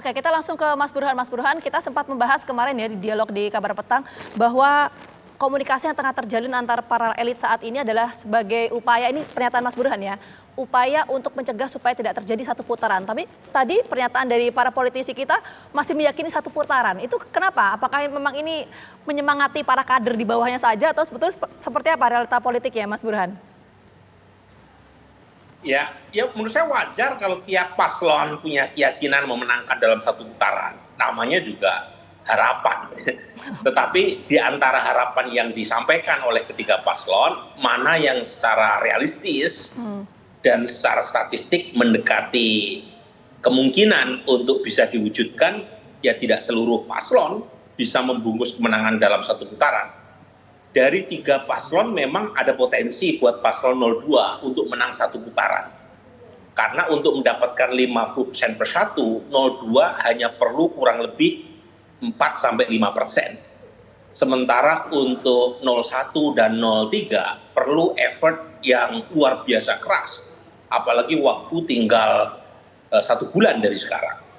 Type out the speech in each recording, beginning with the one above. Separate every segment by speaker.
Speaker 1: Oke, kita langsung ke Mas Burhan. Mas Burhan, kita sempat membahas kemarin ya di dialog di Kabar Petang bahwa komunikasi yang tengah terjalin antar para elit saat ini adalah sebagai upaya, ini pernyataan Mas Burhan ya, upaya untuk mencegah supaya tidak terjadi satu putaran. Tapi tadi pernyataan dari para politisi kita masih meyakini satu putaran. Itu kenapa? Apakah memang ini menyemangati para kader di bawahnya saja atau sebetulnya seperti apa realita politik ya Mas Burhan?
Speaker 2: Ya menurut saya wajar kalau tiap paslon punya keyakinan memenangkan dalam satu putaran. Namanya juga harapan. Tetapi di antara harapan yang disampaikan oleh ketiga paslon, mana yang secara realistis dan secara statistik mendekati kemungkinan untuk bisa diwujudkan, ya tidak seluruh paslon bisa membungkus kemenangan dalam satu putaran. Dari tiga paslon memang ada potensi buat paslon 02 untuk menang satu putaran. Karena untuk mendapatkan 50% persatu, 02 hanya perlu kurang lebih 4-5%. Sementara untuk 01 dan 03 perlu effort yang luar biasa keras. Apalagi waktu tinggal 1 bulan dari sekarang.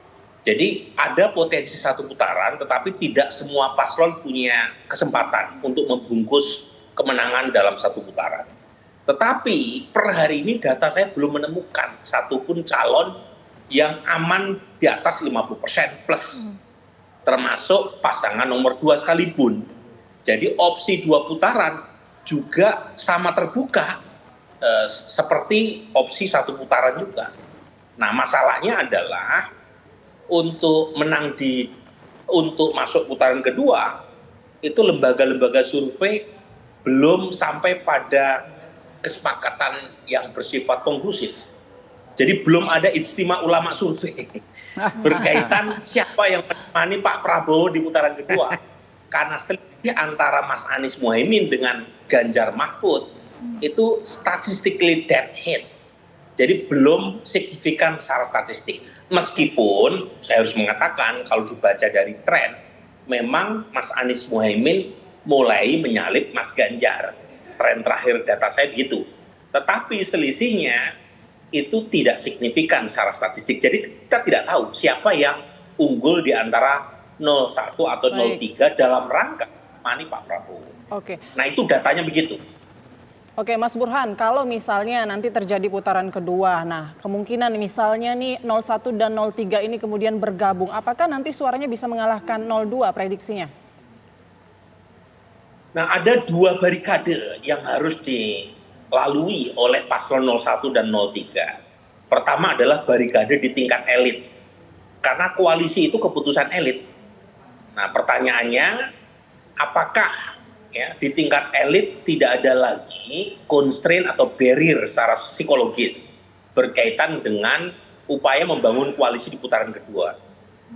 Speaker 2: Jadi ada potensi satu putaran, tetapi tidak semua paslon punya kesempatan untuk membungkus kemenangan dalam satu putaran. Tetapi per hari ini data saya belum menemukan satupun calon yang aman di atas 50% plus, termasuk pasangan nomor 2 sekalipun. Jadi opsi 2 putaran juga sama terbuka seperti opsi 1 putaran juga. Nah masalahnya adalah untuk untuk masuk putaran kedua, itu lembaga-lembaga survei belum sampai pada kesepakatan yang bersifat konklusif. Jadi belum ada ijtima ulama survei berkaitan siapa yang menemani Pak Prabowo di putaran kedua. Karena selisih antara Mas Anies Muhaimin dengan Ganjar Mahfud itu statistically dead heat. Jadi belum signifikan secara statistik. Meskipun saya harus mengatakan kalau dibaca dari tren, memang Mas Anies Muhaimin mulai menyalip Mas Ganjar. Tren terakhir data saya begitu. Tetapi selisihnya itu tidak signifikan secara statistik. Jadi kita tidak tahu siapa yang unggul di antara 01 atau 03 dalam rangka menemani Pak Prabowo.
Speaker 1: Oke.
Speaker 2: Nah itu datanya begitu.
Speaker 1: Oke Mas Burhan, kalau misalnya nanti terjadi putaran kedua, nah kemungkinan misalnya nih 01 dan 03 ini kemudian bergabung, apakah nanti suaranya bisa mengalahkan 02 prediksinya?
Speaker 2: Nah ada 2 barikade yang harus dilalui oleh paslon 01 dan 03. Pertama adalah barikade di tingkat elit, karena koalisi itu keputusan elit. Nah pertanyaannya, apakah ya, di tingkat elit tidak ada lagi constraint atau barrier secara psikologis berkaitan dengan upaya membangun koalisi di putaran kedua.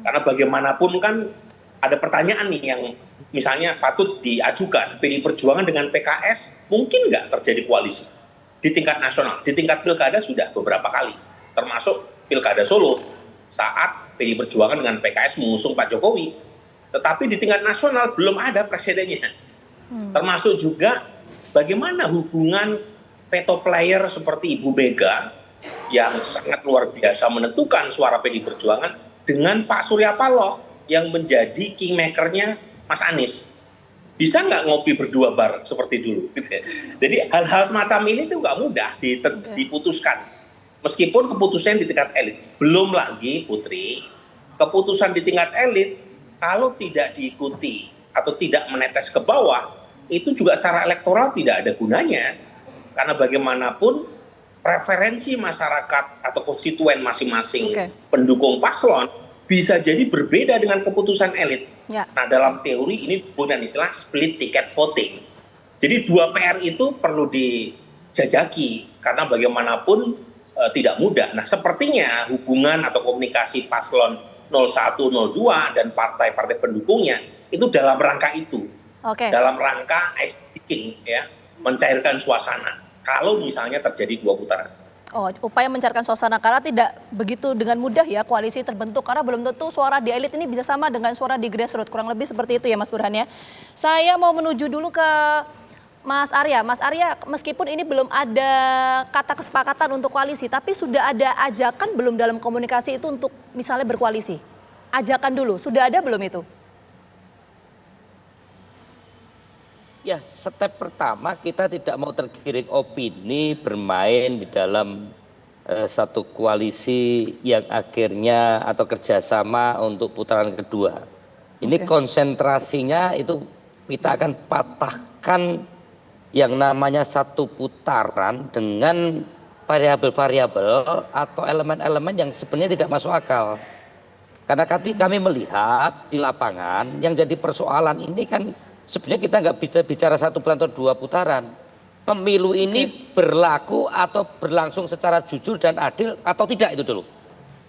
Speaker 2: Karena bagaimanapun kan ada pertanyaan nih yang misalnya patut diajukan, PDI Perjuangan dengan PKS mungkin nggak terjadi koalisi di tingkat nasional. Di tingkat pilkada sudah beberapa kali, termasuk pilkada Solo saat PDI Perjuangan dengan PKS mengusung Pak Jokowi. Tetapi di tingkat nasional belum ada presidennya. Termasuk juga bagaimana hubungan veto player seperti Ibu Mega yang sangat luar biasa menentukan suara PDI Perjuangan dengan Pak Surya Paloh yang menjadi kingmakernya Mas Anies. Bisa nggak ngopi berdua bareng seperti dulu? Jadi hal-hal semacam ini tuh nggak mudah diputuskan. Meskipun keputusan di tingkat elit. Belum lagi Putri, keputusan di tingkat elit kalau tidak diikuti atau tidak menetes ke bawah, itu juga secara elektoral tidak ada gunanya. Karena bagaimanapun preferensi masyarakat atau konstituen masing-masing pendukung paslon bisa jadi berbeda dengan keputusan elit. Ya. Nah dalam teori ini bukan istilah split ticket voting. Jadi 2 PR itu perlu dijajaki karena bagaimanapun tidak mudah. Nah sepertinya hubungan atau komunikasi paslon 01, 02 dan partai-partai pendukungnya itu dalam rangka itu, dalam rangka ice breaking, ya, mencairkan suasana. Kalau misalnya terjadi 2 putaran.
Speaker 1: Oh, upaya mencairkan suasana karena tidak begitu dengan mudah ya koalisi terbentuk karena belum tentu suara di elit ini bisa sama dengan suara di grassroots, kurang lebih seperti itu ya Mas Burhan ya. Saya mau menuju dulu ke Mas Arya. Mas Arya, meskipun ini belum ada kata kesepakatan untuk koalisi, tapi sudah ada ajakan belum dalam komunikasi itu untuk misalnya berkoalisi? ajakan dulu. Sudah ada belum itu?
Speaker 3: Ya, step pertama kita tidak mau tergiring opini bermain di dalam satu koalisi yang akhirnya atau kerjasama untuk putaran kedua. Ini konsentrasinya itu kita akan patahkan yang namanya satu putaran dengan variabel-variabel atau elemen-elemen yang sebenarnya tidak masuk akal. Karena kami melihat di lapangan yang jadi persoalan ini kan sebenarnya kita nggak bisa bicara satu putaran atau dua putaran. Pemilu ini berlaku atau berlangsung secara jujur dan adil atau tidak itu dulu.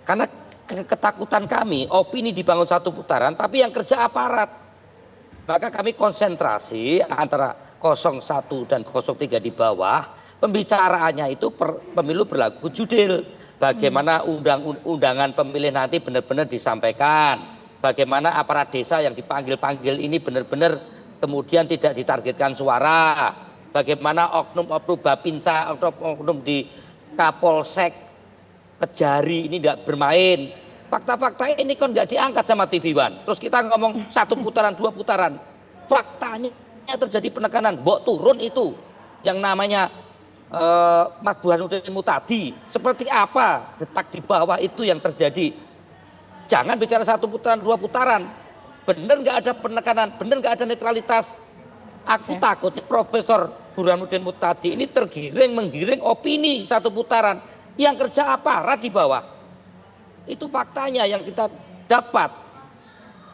Speaker 3: Karena ketakutan kami, opini dibangun satu putaran tapi yang kerja aparat. Maka kami konsentrasi antara 01 dan 03 di bawah, pembicaraannya itu pemilu berlaku judil. Bagaimana undangan pemilih nanti benar-benar disampaikan. Bagaimana aparat desa yang dipanggil-panggil ini benar-benar kemudian tidak ditargetkan suara. Bagaimana oknum-oknum Bapinsa, oknum di Kapolsek, Kejari ini tidak bermain. Fakta-fakta ini kan nggak diangkat sama TV One. Terus kita ngomong satu putaran, dua putaran. Faktanya terjadi penekanan, mbok turun itu yang namanya Mas Burhanuddin Muhtadi. Seperti apa detak di bawah itu yang terjadi? Jangan bicara satu putaran, dua putaran. Benar nggak ada penekanan, benar nggak ada netralitas. Aku takutnya Profesor Burhanuddin Muhtadi ini menggiring opini satu putaran. Yang kerja aparat di bawah. Itu faktanya yang kita dapat.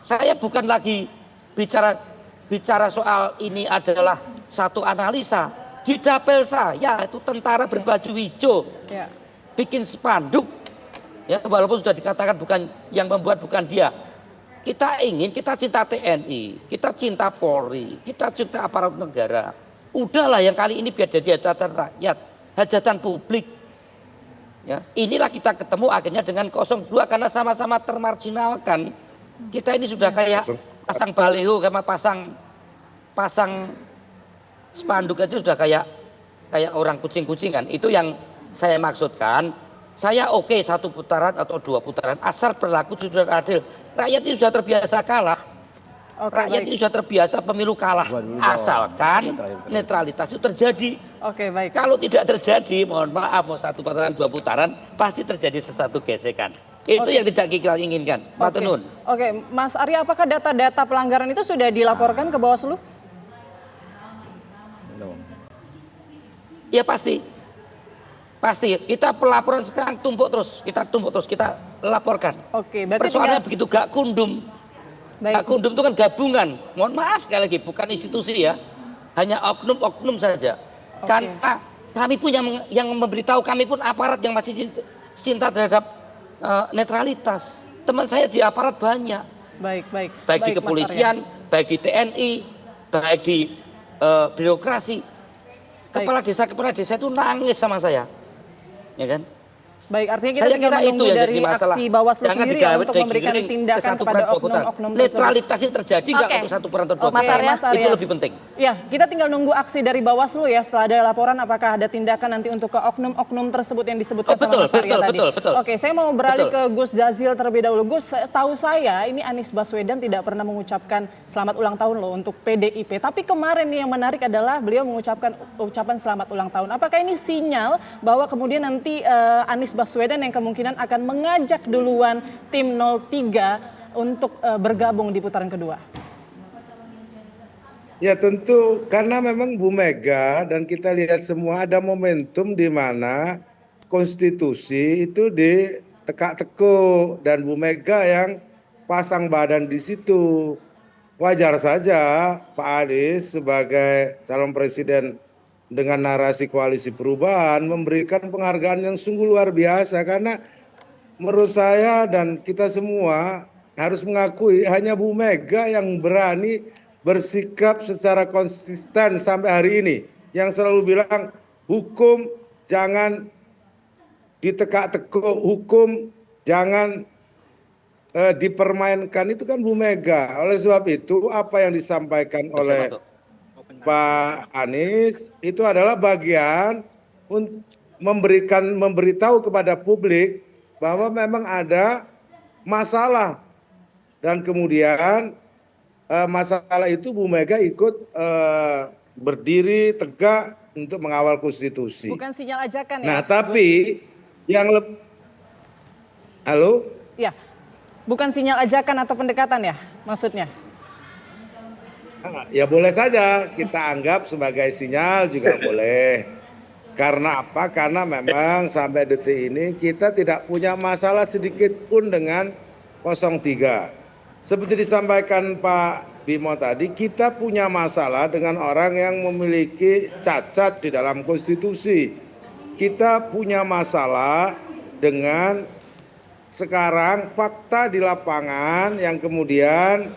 Speaker 3: Saya bukan lagi bicara soal ini adalah satu analisa. Di dapil saya itu tentara berbaju hijau. Bikin spanduk. Ya, walaupun sudah dikatakan bukan yang membuat bukan dia. Kita cinta TNI, kita cinta Polri, kita cinta aparat negara. Udahlah yang kali ini biar jadi hajatan rakyat, hajatan publik. Ya, inilah kita ketemu akhirnya dengan 02 karena sama-sama termarginalkan. Kita ini sudah kayak pasang baliho, sama pasang spanduk aja sudah kayak orang kucing-kucingan. Itu yang saya maksudkan. Saya oke satu putaran atau dua putaran asal berlaku jujur dan adil. Rakyat ini sudah terbiasa kalah. Rakyat ini sudah terbiasa pemilu kalah. Asalkan netralitas itu terjadi.
Speaker 4: Baik.
Speaker 3: Kalau tidak terjadi, mohon maaf, mau satu putaran, dua putaran, pasti terjadi sesuatu gesekan. Itu yang tidak kita inginkan. Matur nuwun.
Speaker 4: Mas Arya, apakah data-data pelanggaran itu sudah dilaporkan ke Bawaslu?
Speaker 3: Ya pasti. Kita pelaporan sekarang tumpuk terus, kita laporkan.
Speaker 4: Berarti
Speaker 3: persoalannya begitu gak kundum.
Speaker 4: Baik.
Speaker 3: Gak kundum itu kan gabungan. Mohon maaf sekali lagi, bukan institusi ya. Hanya oknum-oknum saja. Karena kami pun yang memberitahu, kami pun aparat yang masih cinta terhadap netralitas. Teman saya di aparat banyak. Baik di kepolisian, baik di TNI, baik di birokrasi. Kepala desa itu nangis sama saya. Ya kan?
Speaker 4: Baik, artinya kita tinggal menunggu dari aksi Bawaslu sendiri ya, untuk memberikan tindakan kepada oknum-oknum tersebut.
Speaker 3: Netralitas ini terjadi nggak untuk satu peran atau dua peran. Itu lebih penting.
Speaker 4: Ya, kita tinggal nunggu aksi dari Bawaslu ya, setelah ada laporan apakah ada tindakan nanti untuk ke oknum-oknum tersebut yang disebutkan sama Mas Arya tadi.
Speaker 3: Betul.
Speaker 4: Saya mau beralih ke Gus Jazil terlebih dahulu. Gus, tahu saya ini Anies Baswedan tidak pernah mengucapkan selamat ulang tahun loh untuk PDIP. Tapi kemarin nih yang menarik adalah beliau mengucapkan ucapan selamat ulang tahun. Apakah ini sinyal bahwa kemudian nanti Anies Baswedan yang kemungkinan akan mengajak duluan tim 03 untuk bergabung di putaran kedua?
Speaker 5: Ya tentu karena memang Bu Mega dan kita lihat semua ada momentum di mana konstitusi itu ditekak-tekuk dan Bu Mega yang pasang badan di situ. Wajar saja Pak Anies sebagai calon presiden dengan narasi koalisi perubahan memberikan penghargaan yang sungguh luar biasa karena menurut saya dan kita semua harus mengakui hanya Bu Mega yang berani bersikap secara konsisten sampai hari ini yang selalu bilang hukum jangan ditekak-tekuk, hukum jangan dipermainkan, itu kan Bu Mega. Oleh sebab itu apa yang disampaikan oleh Pak Anies itu adalah bagian untuk memberitahu kepada publik bahwa memang ada masalah dan kemudian masalah itu Bu Mega ikut berdiri tegak untuk mengawal konstitusi.
Speaker 4: Bukan sinyal ajakan ya?
Speaker 5: Nah, tapi yang halo?
Speaker 4: Ya, bukan sinyal ajakan atau pendekatan ya maksudnya?
Speaker 5: Ya boleh saja kita anggap sebagai sinyal juga boleh. Karena apa? Karena memang sampai detik ini kita tidak punya masalah sedikit pun dengan 03. Seperti disampaikan Pak Bimo tadi, kita punya masalah dengan orang yang memiliki cacat di dalam konstitusi. Kita punya masalah dengan sekarang fakta di lapangan yang kemudian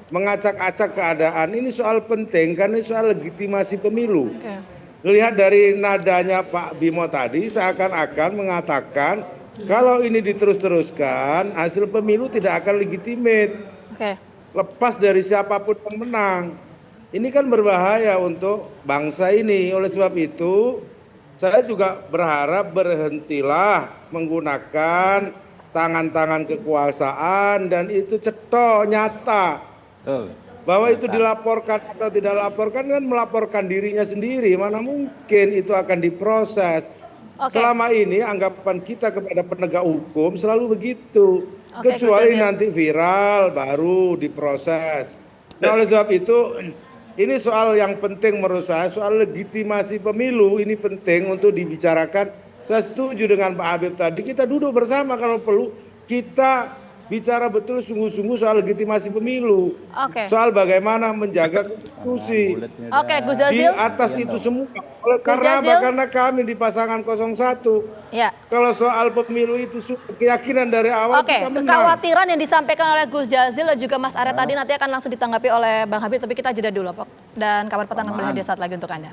Speaker 5: mengacak-acak keadaan. Ini soal penting karena ini soal legitimasi pemilu. Lihat dari nadanya Pak Bimo tadi seakan-akan mengatakan kalau ini diterus-teruskan hasil pemilu tidak akan legitimate. Lepas dari siapapun yang menang. Ini kan berbahaya untuk bangsa ini. Oleh sebab itu saya juga berharap berhentilah menggunakan tangan-tangan kekuasaan dan itu cetok nyata. Bahwa itu dilaporkan atau tidak dilaporkan kan melaporkan dirinya sendiri. Mana mungkin itu akan diproses. Selama ini anggapan kita kepada penegak hukum selalu begitu. Kecuali nanti viral baru diproses. Nah oleh sebab itu ini soal yang penting menurut saya, soal legitimasi pemilu ini penting untuk dibicarakan. Saya setuju dengan Pak Habib tadi, kita duduk bersama kalau perlu kita bicara betul sungguh-sungguh soal legitimasi pemilu. Soal bagaimana menjaga konstitusi.
Speaker 1: Gus
Speaker 5: Di
Speaker 1: Jazil.
Speaker 5: atas itu semua. Karena apa? Karena kami di pasangan 01.
Speaker 1: Ya.
Speaker 5: Kalau soal pemilu itu keyakinan dari awal kita menang.
Speaker 1: Kekhawatiran yang disampaikan oleh Gus Jazil dan juga Mas Arya tadi nanti akan langsung ditanggapi oleh Bang Habib, tapi kita jeda dulu, Pak. Dan kabar petang akan hadir saat lagi untuk Anda.